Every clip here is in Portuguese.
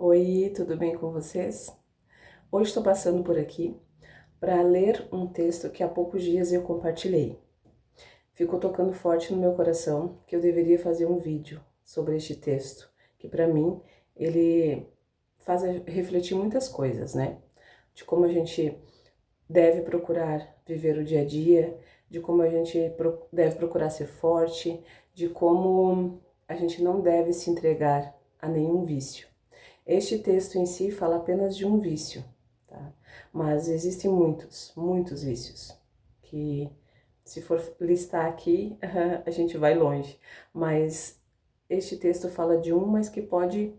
Oi, tudo bem com vocês? Hoje estou passando por aqui para ler um texto que há poucos dias eu compartilhei. Ficou tocando forte no meu coração que eu deveria fazer um vídeo sobre este texto, que para mim ele faz refletir muitas coisas, né? De como a gente deve procurar viver o dia a dia, de como a gente deve procurar ser forte, de como a gente não deve se entregar a nenhum vício. Este texto em si fala apenas de um vício, tá? Mas existem muitos vícios, que se for listar aqui, a gente vai longe. Mas este texto fala de um, mas que pode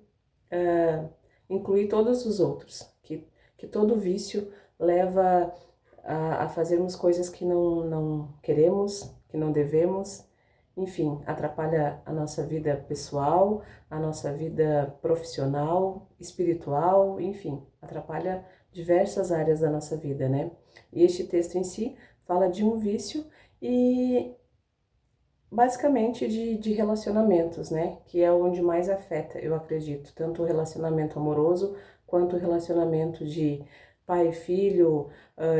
incluir todos os outros, que todo vício leva a fazermos coisas que não queremos, que não devemos, enfim, atrapalha a nossa vida pessoal, a nossa vida profissional, espiritual, enfim, atrapalha diversas áreas da nossa vida, né? E este texto em si fala de um vício e basicamente de relacionamentos, né? Que é onde mais afeta, eu acredito, tanto o relacionamento amoroso quanto o relacionamento de pai e filho,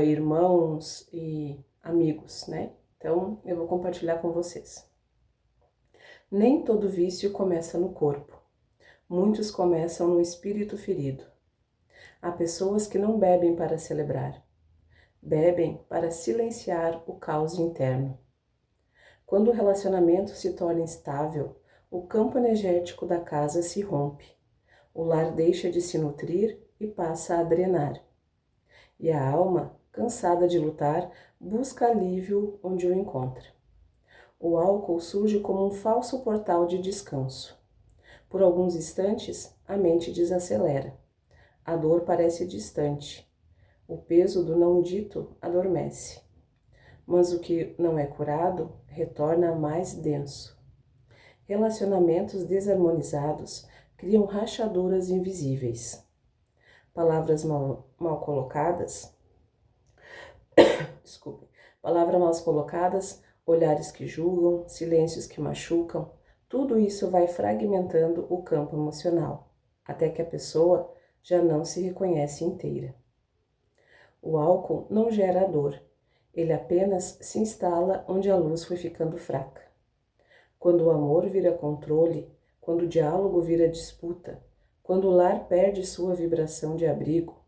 irmãos e amigos, né? Então, eu vou compartilhar com vocês. Nem todo vício começa no corpo. Muitos começam no espírito ferido. Há pessoas que não bebem para celebrar. Bebem para silenciar o caos interno. Quando o relacionamento se torna instável, o campo energético da casa se rompe. O lar deixa de se nutrir e passa a drenar. E a alma, cansada de lutar, busca alívio onde o encontra. O álcool surge como um falso portal de descanso. Por alguns instantes, a mente desacelera. A dor parece distante. O peso do não dito adormece. Mas o que não é curado retorna mais denso. Relacionamentos desarmonizados criam rachaduras invisíveis. Palavras mal colocadas, desculpe, palavras mal colocadas, olhares que julgam, silêncios que machucam, tudo isso vai fragmentando o campo emocional, até que a pessoa já não se reconhece inteira. O álcool não gera dor, ele apenas se instala onde a luz foi ficando fraca. Quando o amor vira controle, quando o diálogo vira disputa, quando o lar perde sua vibração de abrigo,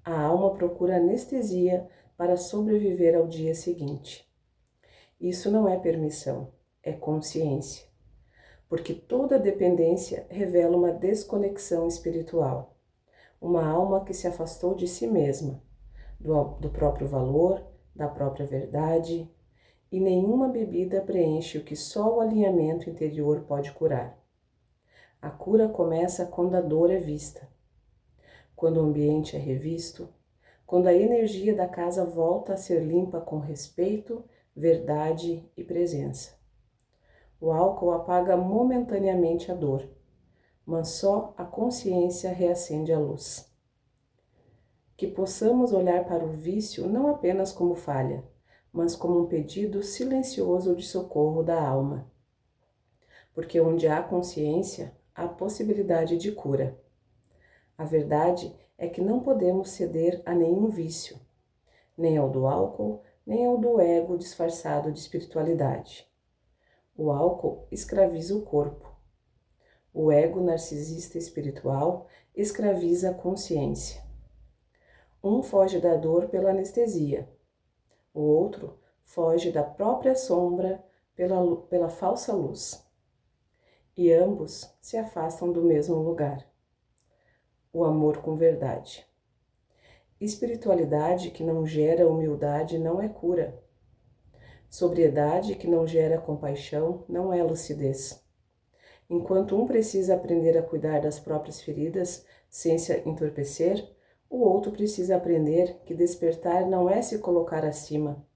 a alma procura anestesia para sobreviver ao dia seguinte. Isso não é permissão, é consciência, porque toda dependência revela uma desconexão espiritual, uma alma que se afastou de si mesma, do próprio valor, da própria verdade, e nenhuma bebida preenche o que só o alinhamento interior pode curar. A cura começa quando a dor é vista, quando o ambiente é revisto, quando a energia da casa volta a ser limpa com respeito, verdade e presença. O álcool apaga momentaneamente a dor, mas só a consciência reacende a luz. Que possamos olhar para o vício não apenas como falha, mas como um pedido silencioso de socorro da alma. Porque onde há consciência, há possibilidade de cura. A verdade é que não podemos ceder a nenhum vício, nem ao do álcool, nem ao do ego disfarçado de espiritualidade. O álcool escraviza o corpo. O ego narcisista espiritual escraviza a consciência. Um foge da dor pela anestesia, o outro foge da própria sombra pela falsa luz. E ambos se afastam do mesmo lugar. O amor com verdade. Espiritualidade que não gera humildade não é cura. Sobriedade que não gera compaixão não é lucidez. Enquanto um precisa aprender a cuidar das próprias feridas sem se entorpecer, o outro precisa aprender que despertar não é se colocar acima,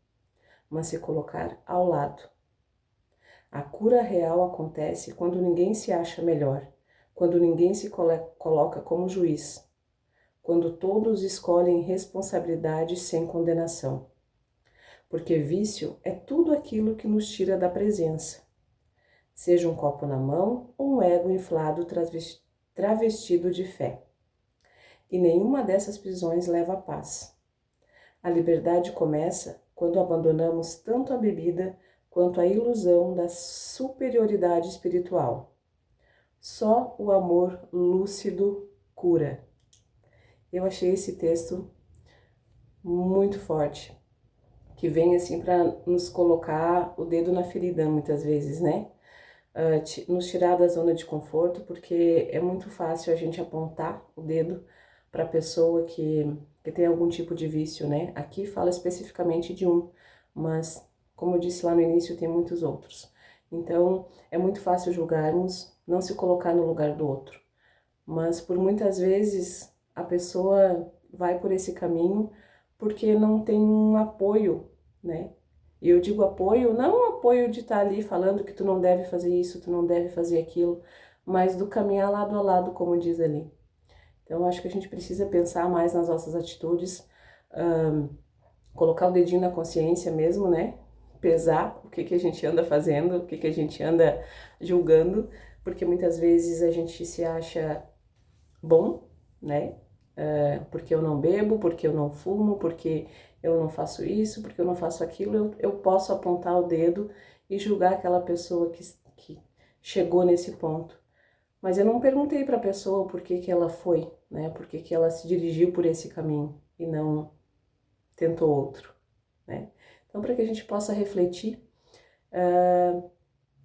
mas se colocar ao lado. A cura real acontece quando ninguém se acha melhor, quando ninguém se coloca como juiz, quando todos escolhem responsabilidade sem condenação. Porque vício é tudo aquilo que nos tira da presença, seja um copo na mão ou um ego inflado travestido de fé. e nenhuma dessas prisões leva à paz. A liberdade começa quando abandonamos tanto a bebida quanto a ilusão da superioridade espiritual. Só o amor lúcido cura. Eu achei esse texto muito forte, que vem assim para nos colocar o dedo na ferida muitas vezes, né? Nos tirar da zona de conforto, porque é muito fácil a gente apontar o dedo para a pessoa que tem algum tipo de vício, né? Aqui fala especificamente de um, mas como eu disse lá no início, tem muitos outros. Então, é muito fácil julgarmos, não se colocar no lugar do outro. Mas por muitas vezes a pessoa vai por esse caminho porque não tem um apoio, né? E eu digo apoio, não um apoio de estar ali falando que tu não deve fazer isso, tu não deve fazer aquilo, mas do caminhar lado a lado, como diz ali. Então, eu acho que a gente precisa pensar mais nas nossas atitudes, colocar o dedinho na consciência mesmo, né? Pesar o que a gente anda fazendo, o que a gente anda julgando, porque muitas vezes a gente se acha bom, né? Porque eu não bebo, porque eu não fumo, porque eu não faço isso, porque eu não faço aquilo, eu posso apontar o dedo e julgar aquela pessoa que chegou nesse ponto. Mas eu não perguntei para a pessoa por que ela foi, né? Por que ela se dirigiu por esse caminho e não tentou outro, né? Então, para que a gente possa refletir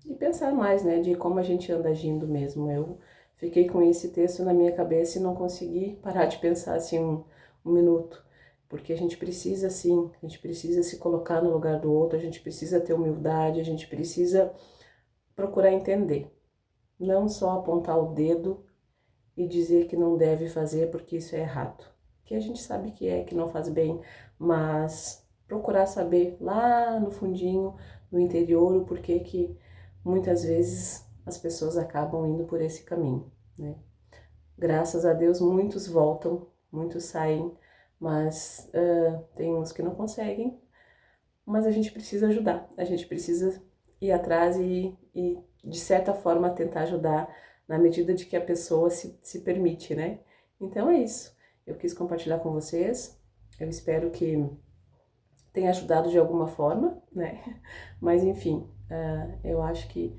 e pensar mais, né, de como a gente anda agindo mesmo. Eu fiquei com esse texto na minha cabeça e não consegui parar de pensar assim um minuto, porque a gente precisa sim, a gente precisa se colocar no lugar do outro, a gente precisa ter humildade, a gente precisa procurar entender, não só apontar o dedo e dizer que não deve fazer porque isso é errado, que a gente sabe que não faz bem, mas procurar saber lá no fundinho, no interior, o porquê que muitas vezes as pessoas acabam indo por esse caminho, né? Graças a Deus muitos voltam, muitos saem, mas tem uns que não conseguem, mas a gente precisa ajudar, a gente precisa ir atrás e de certa forma tentar ajudar na medida de que a pessoa se permite, né? Então é isso, eu quis compartilhar com vocês, eu espero que tenha ajudado de alguma forma, né? Mas enfim, eu acho que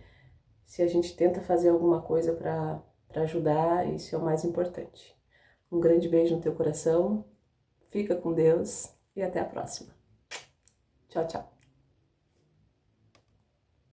se a gente tenta fazer alguma coisa para ajudar, isso é o mais importante. Um grande beijo no teu coração, fica com Deus e até a próxima. Tchau, tchau.